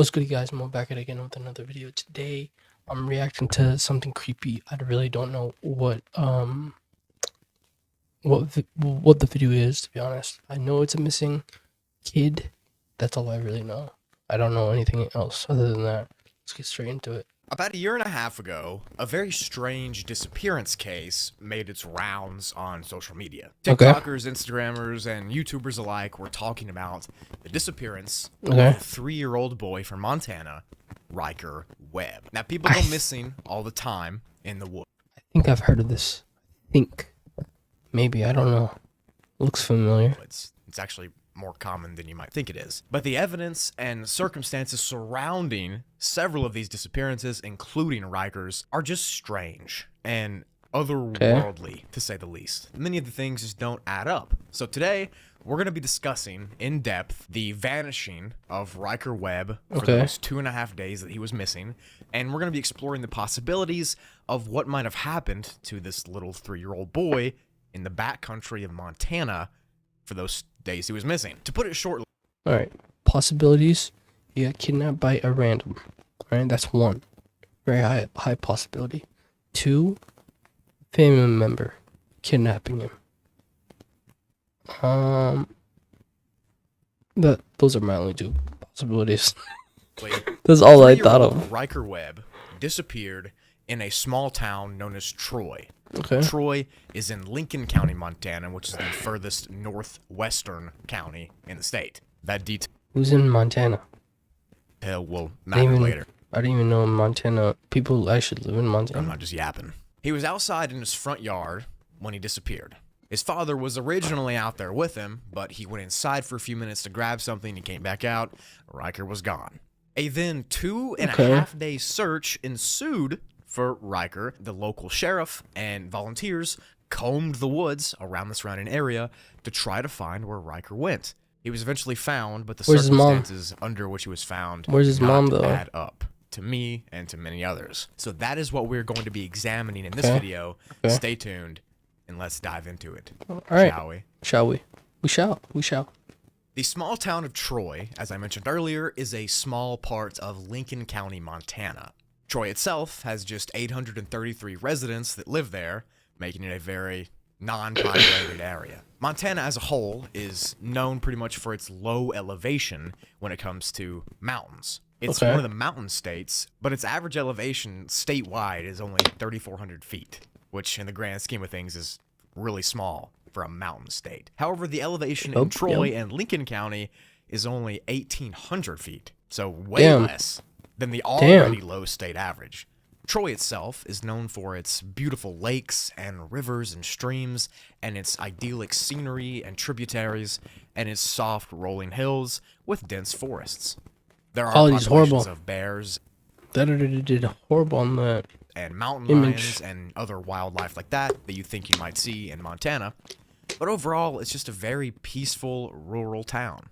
What's good, guys? I'm back at it again with another video. Today, I'm reacting to something creepy. I really don't know what the video is, to be honest. I know it's a missing kid. That's all I really know. I don't know anything else other than that. Let's get straight into it. About a year and a half ago, a very strange disappearance case made its rounds on social media. TikTokers, Instagrammers, and YouTubers alike were talking about the disappearance of a 3-year-old boy from Montana, Ryker Webb. Now, people go missing all the time in the woods. I think I've heard of this. Maybe, I don't know. Looks familiar. It's actually more common than you might think it is. But the evidence and circumstances surrounding several of these disappearances, including Ryker's, are just strange and otherworldly, to say the least. Many of the things just don't add up. So today, we're going to be discussing in depth the vanishing of Ryker Webb for those 2.5 days that he was missing. And we're going to be exploring the possibilities of what might have happened to this little 3-year-old boy in the backcountry of Montana for those days he was missing. To put it shortly. Alright. Possibilities. You got kidnapped by a random. Alright, that's one. Very high possibility. 2, family member kidnapping him. Those are my only 2 possibilities. That's all I thought of. Ryker Webb disappeared in a small town known as Troy. Troy is in Lincoln County, Montana, which is the furthest northwestern county in the state. That detail. Who's in Montana? Will matter later. I didn't even know in Montana people actually live in Montana. I'm not just yapping. He was outside in his front yard when he disappeared. His father was originally out there with him, but he went inside for a few minutes to grab something and came back out. Ryker was gone. A then 2.5 day search ensued for Ryker. The local sheriff and volunteers combed the woods around the surrounding area to try to find where Ryker went. He was eventually found, but the circumstances under which he was found add up to me and to many others. So that is what we're going to be examining in this video. Stay tuned and let's dive into it. All right. Shall we? Shall we? We shall. We shall. The small town of Troy, as I mentioned earlier, is a small part of Lincoln County, Montana. Troy itself has just 833 residents that live there, making it a very non-populated area. Montana as a whole is known pretty much for its low elevation when it comes to mountains. It's one of the mountain states, but its average elevation statewide is only 3,400 feet, which in the grand scheme of things is really small for a mountain state. However, the elevation in Troy and Lincoln County is only 1,800 feet, so way less than the already low state average. Troy itself is known for its beautiful lakes and rivers and streams, and its idyllic scenery and tributaries, and its soft rolling hills with dense forests. There are populations of bears that did horrible on that and mountain lions and other wildlife like that you think you might see in Montana. But overall, it's just a very peaceful rural town,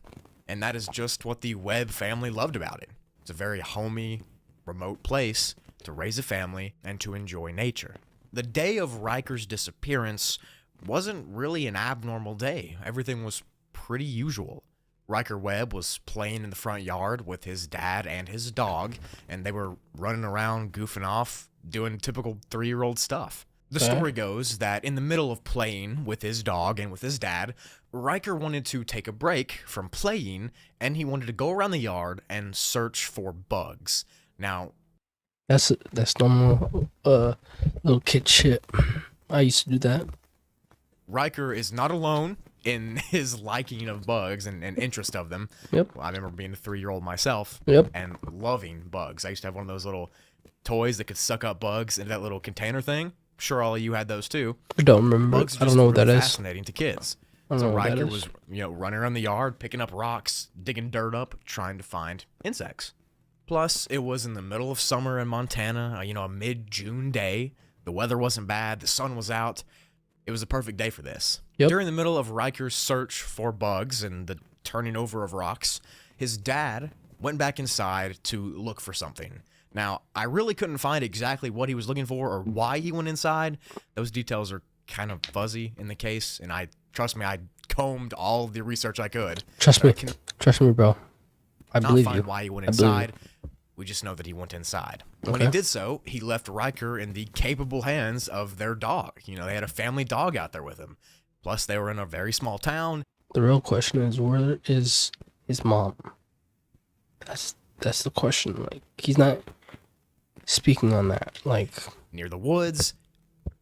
and that is just what the Webb family loved about it. It's a very homey, remote place to raise a family and to enjoy nature. The day of Ryker's disappearance wasn't really an abnormal day. Everything was pretty usual. Ryker Webb was playing in the front yard with his dad and his dog, and they were running around, goofing off, doing typical 3-year-old stuff. The story goes that in the middle of playing with his dog and with his dad, Ryker wanted to take a break from playing, and he wanted to go around the yard and search for bugs. Now, that's normal little kid shit. I used to do that. Ryker is not alone in his liking of bugs and interest of them. I remember being a 3-year-old myself and loving bugs. I used to have one of those little toys that could suck up bugs into that little container thing. Sure, all of you had those too. I don't remember. Bugs I don't know what that is. Fascinating to kids. So Ryker was, running around the yard, picking up rocks, digging dirt up, trying to find insects. Plus, it was in the middle of summer in Montana, a mid-June day. The weather wasn't bad. The sun was out. It was a perfect day for this. During the middle of Ryker's search for bugs and the turning over of rocks, his dad went back inside to look for something. Now, I really couldn't find exactly what he was looking for or why he went inside. Those details are kind of fuzzy in the case, and trust me, I combed all of the research I could. Trust me, bro. I Not believe find you. why he went I believe you. inside. We just know that he went inside. When he Okay. did so, he left Ryker in the capable hands of their dog. You know, they had a family dog out there with him. Plus, they were in a very small town. The real question is, where is his mom? That's the question. Like, he's not speaking on that. Like, Near the woods.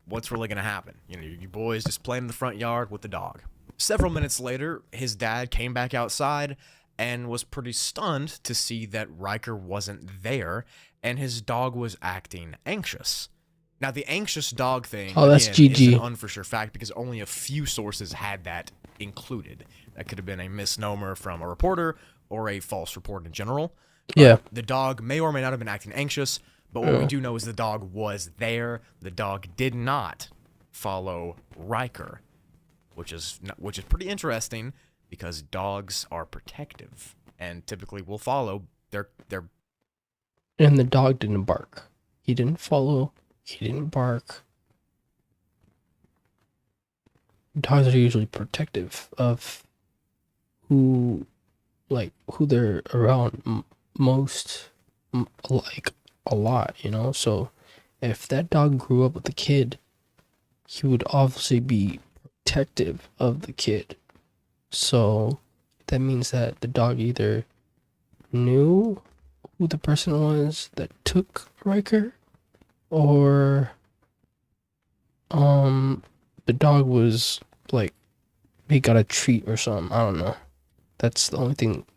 What's really going to happen? You know, you boys just playing in the front yard with the dog. Several minutes later, his dad came back outside and was pretty stunned to see that Ryker wasn't there and his dog was acting anxious. Now, the anxious dog thing, Oh, that's again, is GG. an unfor sure fact because only a few sources had that included. That could have been a misnomer from a reporter or a false report in general. yeah. The dog may or may not have been acting anxious, but what we do know is the dog was there. The dog did not follow Ryker, which is pretty interesting because dogs are protective and typically will follow their And the dog didn't bark. He didn't follow. He didn't bark. Dogs are usually protective of who they're around most, like a lot, you know. So if that dog grew up with a kid, he would obviously be protective of the kid. So that means that the dog either knew who the person was that took Riker, or the dog was like, he got a treat or something. I don't know. That's the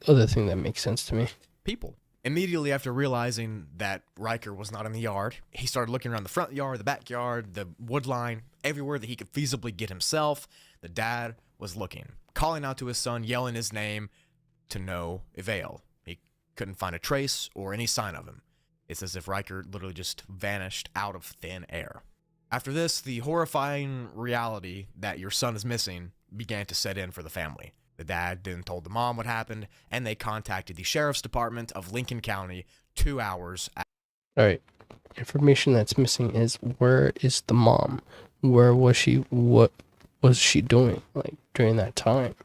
other thing that makes sense to me. people. Immediately after realizing that Ryker was not in the yard, he started looking around the front yard, the backyard, the wood line, everywhere that he could feasibly get himself. The dad was looking, calling out to his son, yelling his name, to no avail. He couldn't find a trace or any sign of him. It's as if Ryker literally just vanished out of thin air. After this, the horrifying reality that your son is missing began to set in for the family. The dad then told the mom what happened, and they contacted the sheriff's department of Lincoln County 2 hours after. All right. Information that's missing is, where is the mom? Where was she? What was she doing like during that time?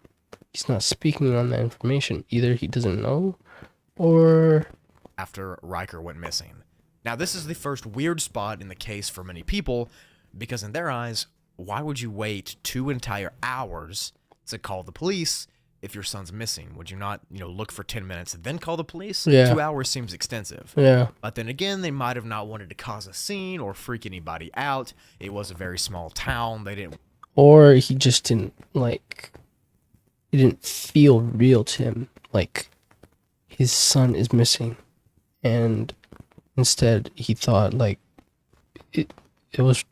He's not speaking on that information. Either he doesn't know, or Ryker went missing. Now, this is the first weird spot in the case for many people, because in their eyes, why would you wait 2 entire hours to call the police if your son's missing? Would you not, look for 10 minutes and then call the police? Yeah. 2 hours seems extensive. yeah, But then again, they might have not wanted to cause a scene or freak anybody out. It was a very small town. They didn't. or he just didn't like. It didn't feel real to him. Like, his son is missing, and instead he thought like it was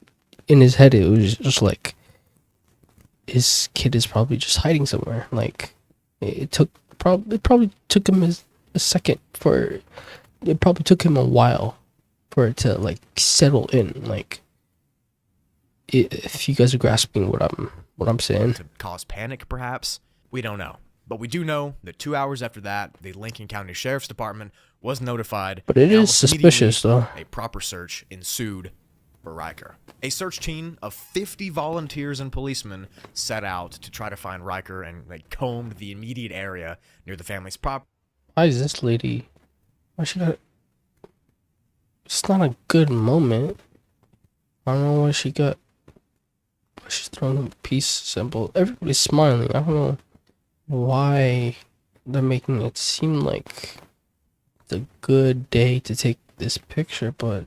in his head. It was just like, his kid is probably just hiding somewhere. Like, it probably took him a second for it probably took him a while for it to like settle in. Like, if you guys are grasping what I'm saying. To cause panic, perhaps. We don't know. But we do know that 2 hours after that, the Lincoln County Sheriff's Department was notified. But it and is almost suspicious, immediately, though. A proper search ensued for Ryker. A search team of 50 volunteers and policemen set out to try to find Ryker, and they combed the immediate area near the family's property. Why is this lady? Why she got? It's not a good moment. I don't know why she got. Why she's throwing a peace symbol. Everybody's smiling. I don't know why they're making it seem like it's a good day to take this picture, but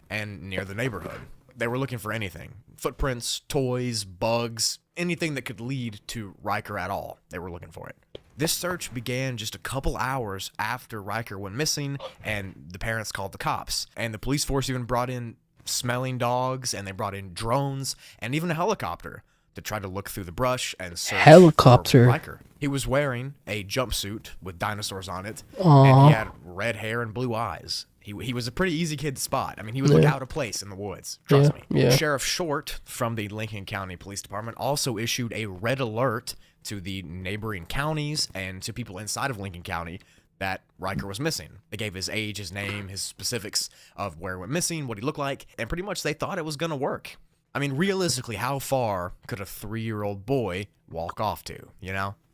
And near the neighborhood. They were looking for anything. Footprints, toys, bugs, anything that could lead to Ryker at all. They were looking for it. This search began just a couple hours after Ryker went missing, and the parents called the cops. And the police force even brought in smelling dogs, and they brought in drones, and even a helicopter to try to look through the brush and search Helicopter? for Ryker. He was wearing a jumpsuit with dinosaurs on it, Aw. and he had red hair and blue eyes. He was a pretty easy kid to spot. I mean, he would look Yeah. out of place in the woods. Trust me. Yeah. Sheriff Short from the Lincoln County Police Department also issued a red alert to the neighboring counties and to people inside of Lincoln County that Ryker was missing. They gave his age, his name, his specifics of where he went missing, what he looked like, and pretty much they thought it was going to work. I mean, realistically, how far could a 3-year-old boy walk off to,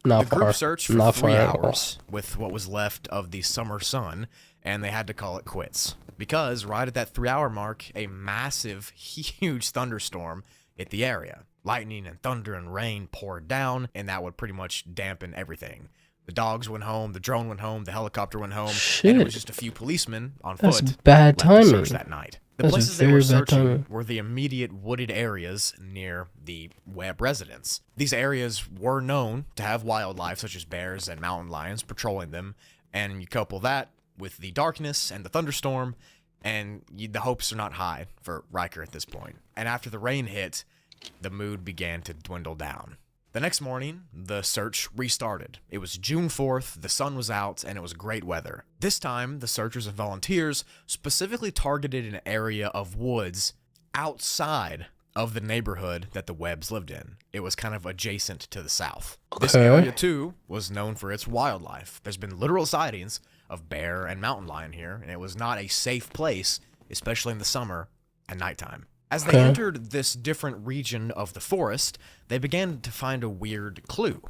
Not The group far. searched for Not 3 far at all. hours with what was left of the summer sun, and they had to call it quits. Because right at that 3-hour mark, a massive, huge thunderstorm hit the area. Lightning and thunder and rain poured down, and that would pretty much dampen everything. The dogs went home, the drone went home, the helicopter went home, and it Shit. was just a few policemen on That's foot bad left to timing. search that night. The That's places they very were bad searching timing. were the immediate wooded areas near the Webb residence. These areas were known to have wildlife such as bears and mountain lions patrolling them, and you couple that with the darkness and the thunderstorm, and the hopes are not high for Ryker at this point. And after the rain hit, the mood began to dwindle down. The next morning, the search restarted. It was June 4th, the sun was out, and it was great weather. This time, the searchers and volunteers specifically targeted an area of woods outside of the neighborhood that the Webbs lived in. It was kind of adjacent to the south. This Okay. area, too, was known for its wildlife. There's been literal sightings of bear and mountain lion here, and it was not a safe place, especially in the summer and nighttime. As they Okay. entered this different region of the forest, they began to find a weird clue.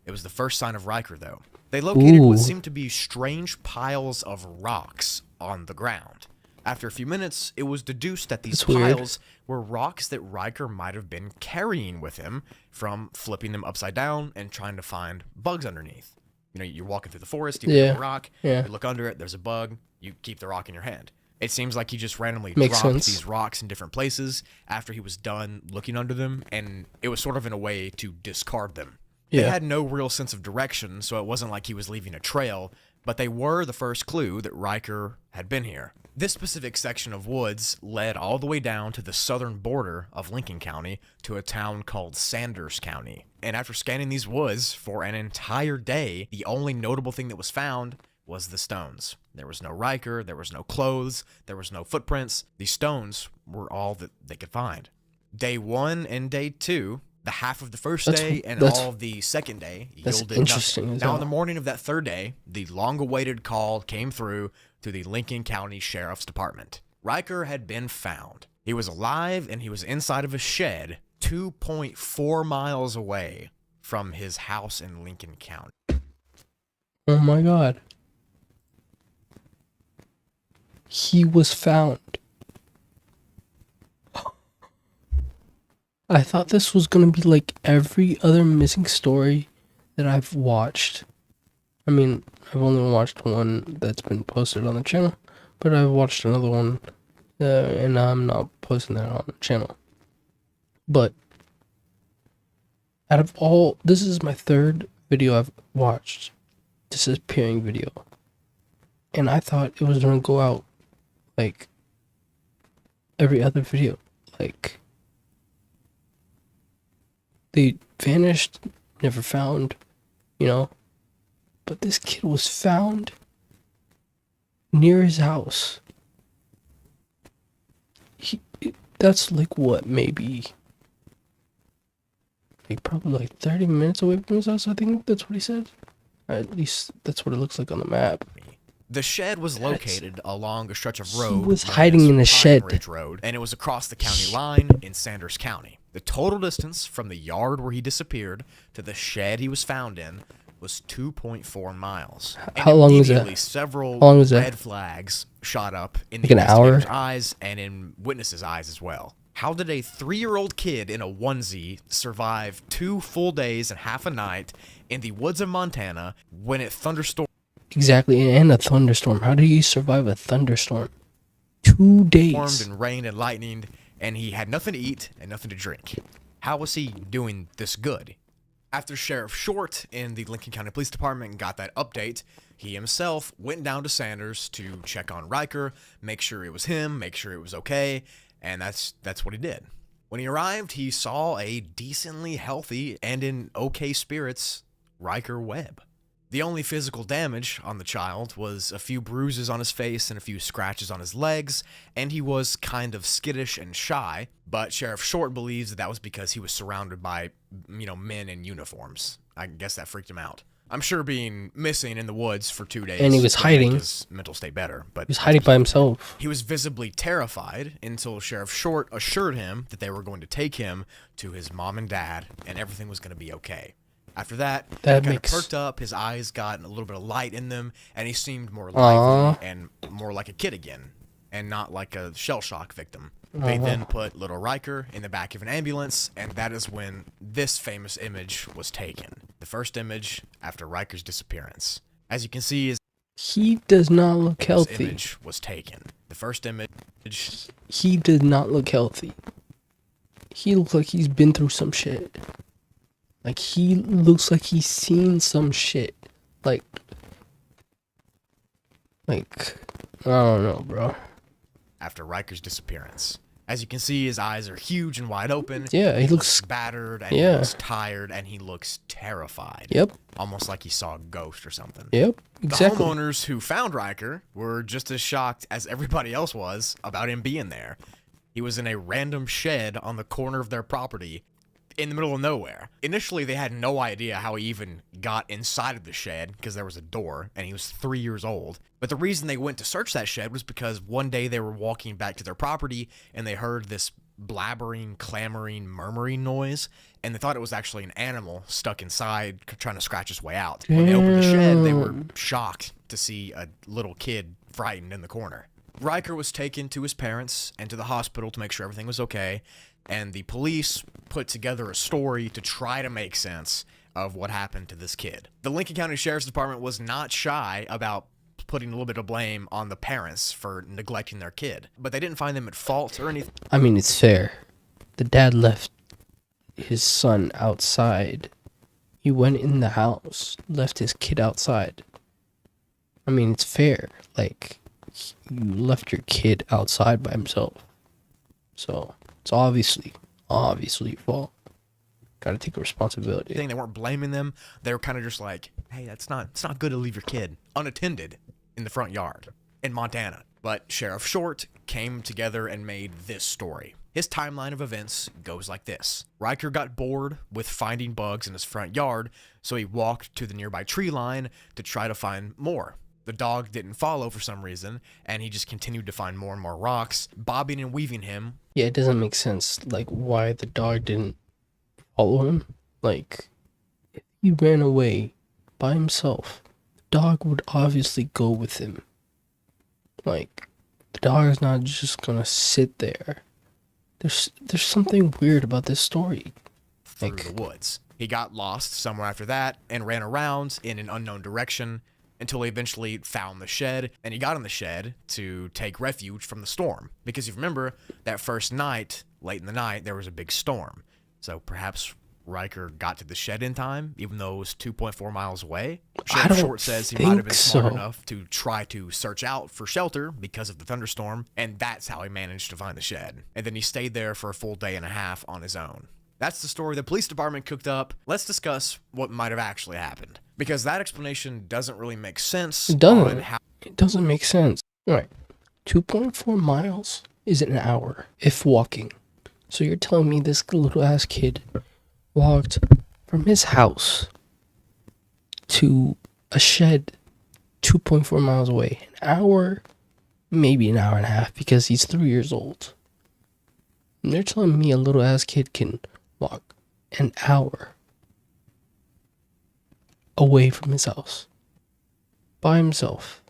It was the first sign of Ryker, though. They located what Ooh. seemed to be strange piles of rocks on the ground. After a few minutes, it was deduced that these That's weird. piles were rocks that Ryker might have been carrying with him from flipping them upside down and trying to find bugs underneath. You know, you're walking through the forest, you pick up a rock, Yeah. you look under it, there's a bug, you keep the rock in your hand. It seems like he just randomly Makes dropped sense. these rocks in different places after he was done looking under them, and it was sort of in a way to discard them. They Yeah. had no real sense of direction, so it wasn't like he was leaving a trail, but they were the first clue that Ryker had been here. This specific section of woods led all the way down to the southern border of Lincoln County to a town called Sanders County. And after scanning these woods for an entire day, the only notable thing that was found was the stones. There was no Ryker, there was no clothes, there was no footprints. These stones were all that they could find. Day 1 and day 2, the half of the first day and all of the second day, That's yielded interesting nothing. as Now, well. on the morning of that third day, the long-awaited call came through to the Lincoln County Sheriff's Department. Ryker had been found. He was alive, and he was inside of a shed 2.4 miles away from his house in Lincoln County. Oh my god. He was found. I thought this was gonna be like every other missing story that I've watched. I mean, I've only watched one that's been posted on the channel, but I've watched another one, and I'm not posting that on the channel. But out of all, this is my third video I've watched, disappearing video, and I thought it was gonna go out like every other video, like they vanished, never found, you know. But this kid was found near his house. That's like what, maybe like probably like 30 minutes away from his house. I think that's what he said. At least that's what it looks like on the map. The shed was located along a stretch of road. was known hiding as in a Pine shed. Ridge Road, and it was across the county line in Sanders County. The total distance from the yard where he disappeared to the shed he was found in was 2.4 miles. And How long was that? immediately several How long was that? red flags shot up in Like the an hour? investigator's eyes and in witnesses' eyes as well. How did a 3-year-old kid in a onesie survive 2 full days and half a night in the woods of Montana when it thunderstormed Exactly, and a thunderstorm. How did he survive a thunderstorm? 2 days. and rained and lightninged, and he had nothing to eat and nothing to drink? How was he doing this good? After Sheriff Short in the Lincoln County Police Department got that update, he himself went down to Sanders to check on Ryker, make sure it was him, make sure it was okay, and that's what he did. When he arrived, he saw a decently healthy and in okay spirits Ryker Webb. The only physical damage on the child was a few bruises on his face and a few scratches on his legs, and he was kind of skittish and shy, but Sheriff Short believes that was because he was surrounded by, men in uniforms. I guess that freaked him out. I'm sure being missing in the woods for 2 days And he was would hiding. make his mental state better, but He was hiding by himself. he was visibly terrified until Sheriff Short assured him that they were going to take him to his mom and dad and everything was going to be okay. After that, he That kind of makes- perked up, his eyes got a little bit of light in them, and he seemed more Aw. lively and more like a kid again, and not like a shell shock victim. They then put little Ryker in the back of an ambulance, and that is when this famous image was taken. The first image after Ryker's disappearance. As you can see, He does not look this healthy. image was taken. The first image. He did not look healthy. He looks like he's been through some shit. Like, he looks like he's seen some shit. Like, I don't know, bro. After Ryker's disappearance. As you can see, his eyes are huge and wide open. Yeah, he looks... battered, and he looks tired, and he looks terrified. Yep. Almost like he saw a ghost or something. Yep, exactly. The homeowners who found Ryker were just as shocked as everybody else was about him being there. He was in a random shed on the corner of their property in the middle of nowhere. Initially, they had no idea how he even got inside of the shed because there was a door, and he was 3 years old. But the reason they went to search that shed was because one day they were walking back to their property, and they heard this blabbering, clamoring, murmuring noise, and they thought it was actually an animal stuck inside trying to scratch his way out. When they opened the shed, they were shocked to see a little kid frightened in the corner. Ryker was taken to his parents and to the hospital to make sure everything was okay, and the police put together a story to try to make sense of what happened to this kid. The Lincoln County Sheriff's Department was not shy about putting a little bit of blame on the parents for neglecting their kid, but they didn't find them at fault or anything. I mean, it's fair. The dad left his son outside. He went in the house, left his kid outside. I mean, it's fair. Like, you left your kid outside by himself. So, it's obviously your fault. Gotta take responsibility. They weren't blaming them. They were kind of just like, hey, it's not good to leave your kid unattended in the front yard in Montana. But Sheriff Short came together and made this story. His timeline of events goes like this. Ryker got bored with finding bugs in his front yard, so he walked to the nearby tree line to try to find more. The dog didn't follow for some reason, and he just continued to find more and more rocks, bobbing and weaving him. Yeah, it doesn't make sense, like, why the dog didn't follow him. Like, if he ran away by himself, the dog would obviously go with him. Like, the dog is not just gonna sit there. There's something weird about this story. Through the woods. He got lost somewhere after that and ran around in an unknown direction until he eventually found the shed, and he got in the shed to take refuge from the storm. Because you remember, that first night, late in the night, there was a big storm. So perhaps Ryker got to the shed in time, even though it was 2.4 miles away. Sheriff Short says he might have been smart enough to try to search out for shelter because of the thunderstorm, and that's how he managed to find the shed. And then he stayed there for a full day and a half on his own. That's the story the police department cooked up. Let's discuss what might have actually happened, because that explanation doesn't really make sense. It doesn't. It doesn't make sense. All right, 2.4 miles is an hour if walking. So you're telling me this little ass kid walked from his house to a shed 2.4 miles away? An hour, maybe an hour and a half, because he's 3 years old. And they're telling me a little ass kid can walk an hour away from his house by himself.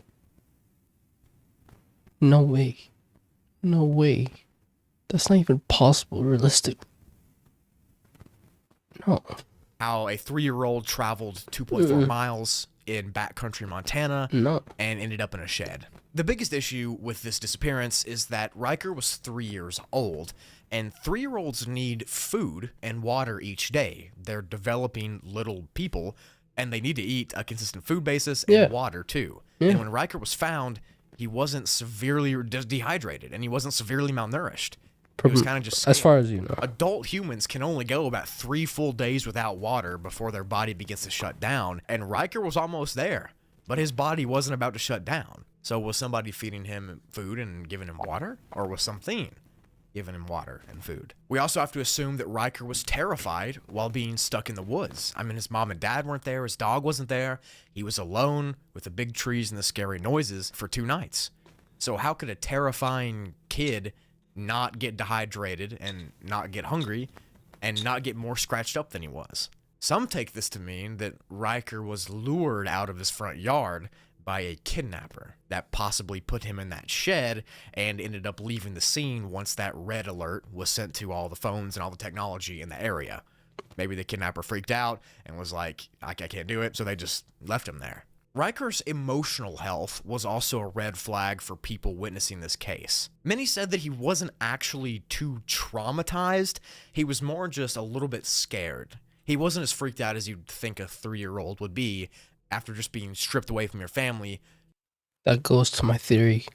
No way. No way. That's not even possible, realistic. No. How a 3-year-old traveled 2.4 miles in backcountry Montana and ended up in a shed. The biggest issue with this disappearance is that Ryker was 3 years old, and 3-year-olds need food and water each day. They're developing little people, and they need to eat a consistent food basis and water too. And when Ryker was found, he wasn't severely dehydrated, and he wasn't severely malnourished. It was kind of just as far as you know. Adult humans can only go about 3 full days without water before their body begins to shut down, and Ryker was almost there, but his body wasn't about to shut down. So was somebody feeding him food and giving him water, or was something giving him water and food? We also have to assume that Ryker was terrified while being stuck in the woods. I mean, his mom and dad weren't there, his dog wasn't there, he was alone with the big trees and the scary noises for 2 nights. So how could a terrifying kid not get dehydrated and not get hungry and not get more scratched up than he was? Some take this to mean that Ryker was lured out of his front yard by a kidnapper that possibly put him in that shed and ended up leaving the scene once that red alert was sent to all the phones and all the technology in the area. Maybe the kidnapper freaked out and was like, I can't do it, so they just left him there. Ryker's emotional health was also a red flag for people witnessing this case. Many said that he wasn't actually too traumatized, he was more just a little bit scared. He wasn't as freaked out as you'd think a 3-year-old would be after just being stripped away from your family. That goes to my theory.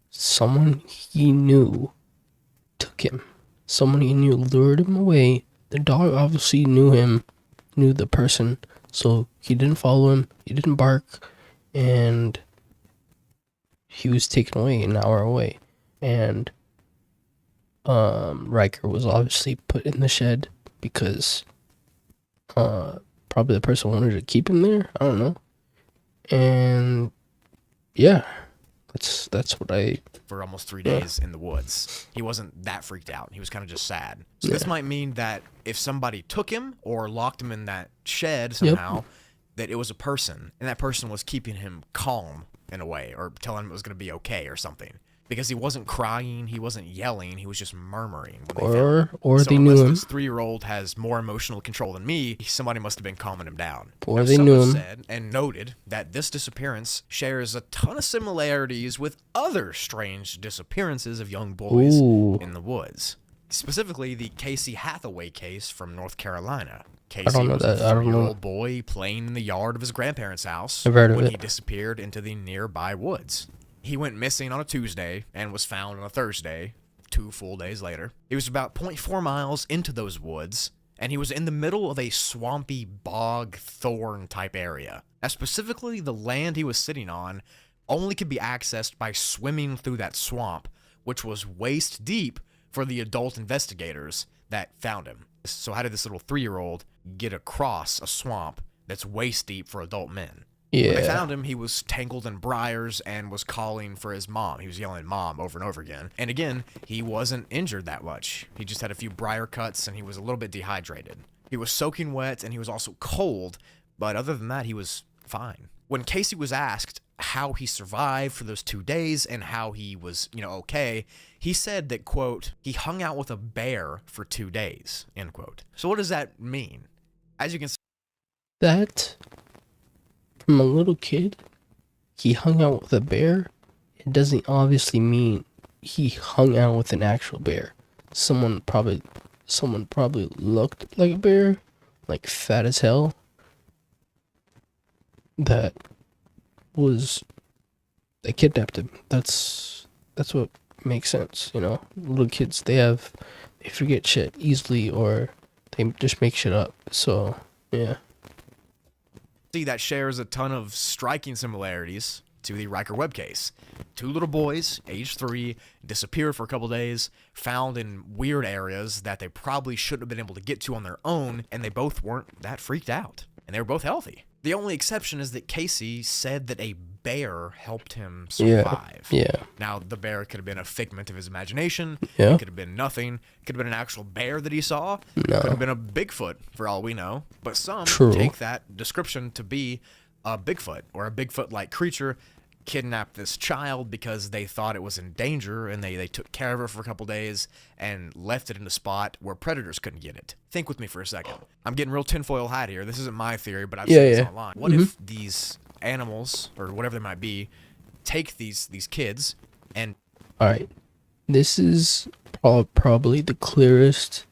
Someone he knew took him. Someone he knew lured him away. The dog obviously knew him, knew the person, so he didn't follow him, he didn't bark, and he was taken away an hour away. And Ryker was obviously put in the shed because probably the person wanted to keep him there. I don't know. And yeah, that's what I... For almost 3 days in the woods. He wasn't that freaked out. He was kind of just sad. So this might mean that if somebody took him or locked him in that shed somehow, that it was a person, and that person was keeping him calm in a way, or telling him it was going to be okay or something. Because he wasn't crying, he wasn't yelling, he was just murmuring. Or so they knew him. This 3-year-old has more emotional control than me, somebody must have been calming him down. Or they knew him. Said and noted that this disappearance shares a ton of similarities with other strange disappearances of young boys in the woods. Specifically, the Casey Hathaway case from North Carolina. Casey was a 3-year-old boy playing in the yard of his grandparents' house when he disappeared into the nearby woods. He went missing on a Tuesday and was found on a Thursday, 2 full days later. He was about 0.4 miles into those woods, and he was in the middle of a swampy bog thorn type area. Now, specifically, the land he was sitting on only could be accessed by swimming through that swamp, which was waist deep for the adult investigators that found him. So how did this little 3-year-old get across a swamp that's waist deep for adult men? Yeah. When they found him, he was tangled in briars and was calling for his mom. He was yelling "mom" over and over again. And again, he wasn't injured that much. He just had a few briar cuts and he was a little bit dehydrated. He was soaking wet and he was also cold, but other than that, he was fine. When Casey was asked how he survived for those 2 days and how he was, okay, he said that, quote, he hung out with a bear for 2 days, end quote. So what does that mean? As you can see, that... from a little kid, he hung out with a bear. It doesn't obviously mean he hung out with an actual bear. Someone probably looked like a bear, like fat as hell. They kidnapped him. That's what makes sense, Little kids, they forget shit easily, or they just make shit up. So yeah. That shares a ton of striking similarities to the Ryker Webb case. 2 little boys, age 3, disappeared for a couple days, found in weird areas that they probably shouldn't have been able to get to on their own, and they both weren't that freaked out. And they were both healthy. The only exception is that Casey said that a bear helped him survive. Yeah. Now, the bear could have been a figment of his imagination. Yeah. It could have been nothing. It could have been an actual bear that he saw. No. It could have been a Bigfoot, for all we know. But some take that description to be a Bigfoot, or a Bigfoot-like creature kidnapped this child because they thought it was in danger, and they took care of her for a couple days and left it in a spot where predators couldn't get it. Think with me for a second. I'm getting real tinfoil hat here. This isn't my theory, but I've seen this online. What if these animals, or whatever they might be, take these kids and... Alright. This is probably the clearest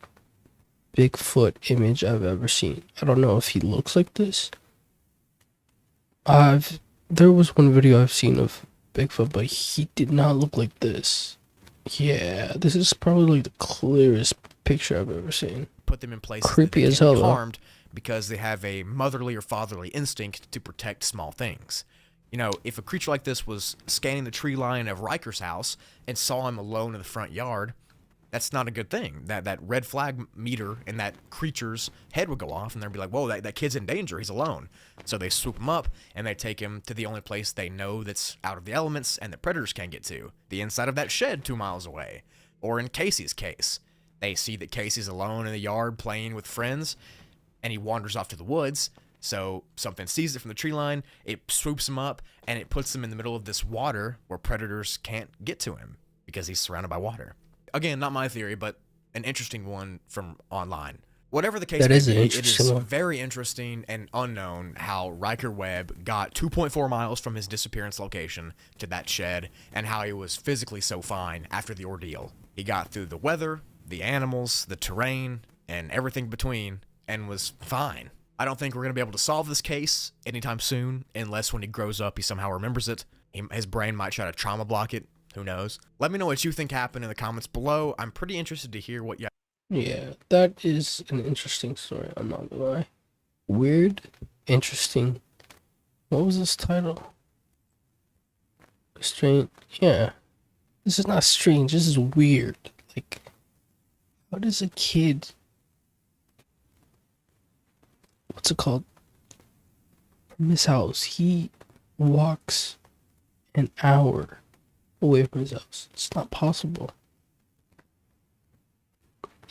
Bigfoot image I've ever seen. I don't know if he looks like this. There was one video I've seen of Bigfoot, but he did not look like this. Yeah, this is probably the clearest picture I've ever seen. Put them in places creepy that as hell, be harmed because they have a motherly or fatherly instinct to protect small things. If a creature like this was scanning the tree line of Ryker's house and saw him alone in the front yard, that's not a good thing. That red flag meter in that creature's head would go off, and they'd be like, whoa, that kid's in danger. He's alone. So they swoop him up, and they take him to the only place they know that's out of the elements and the predators can't get to, the inside of that shed 2 miles away. Or in Casey's case, they see that Casey's alone in the yard playing with friends. and he wanders off to the woods. So something sees it from the tree line, it swoops him up, and it puts him in the middle of this water where predators can't get to him because he's surrounded by water. Again, not my theory, but an interesting one from online. Whatever the case That may is an be, it interesting is one. very interesting and unknown how Ryker Webb got 2.4 miles from his disappearance location to that shed, and how he was physically so fine after the ordeal. He got through the weather, the animals, the terrain, and everything between, and was fine. I don't think we're going to be able to solve this case anytime soon, unless when he grows up he somehow remembers it. His brain might try to trauma block it. Who knows? Let me know what you think happened in the comments below. I'm pretty interested to hear what you... Yeah, that is an interesting story. I'm not gonna lie. Weird, interesting. What was this title? Strange. Yeah. This is not strange. This is weird. Like, how does a kid... What's it called? From his house. He walks an hour away from his house. It's not possible.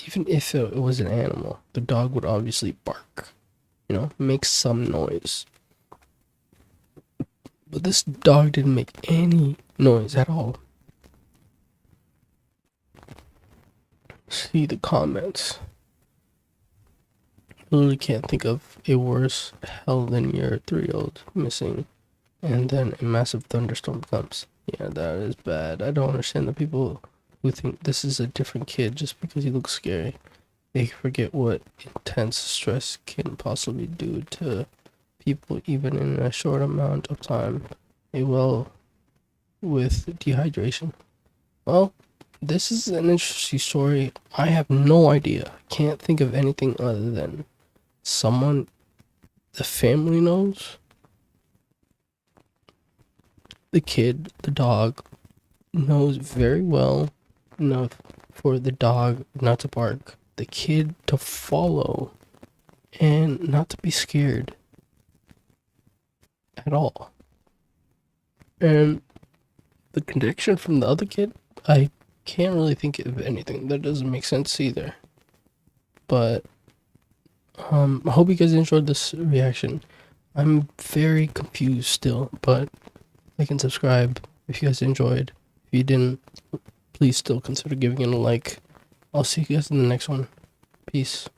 Even if it was an animal, the dog would obviously bark, make some noise. But this dog didn't make any noise at all. See the comments. Literally can't think of a worse hell than your 3-year-old missing, and then a massive thunderstorm comes. Yeah, that is bad. I don't understand the people who think this is a different kid just because he looks scary. They forget what intense stress can possibly do to people even in a short amount of time. Well, with dehydration. Well, this is an interesting story. I have no idea. Can't think of anything other than someone the family knows. The kid, the dog, knows very well enough for the dog not to bark, the kid to follow, and not to be scared at all. And the connection from the other kid, I can't really think of anything. That doesn't make sense either. But I hope you guys enjoyed this reaction. I'm very confused still, but like and subscribe if you guys enjoyed. If you didn't, please still consider giving it a like. I'll see you guys in the next one. Peace.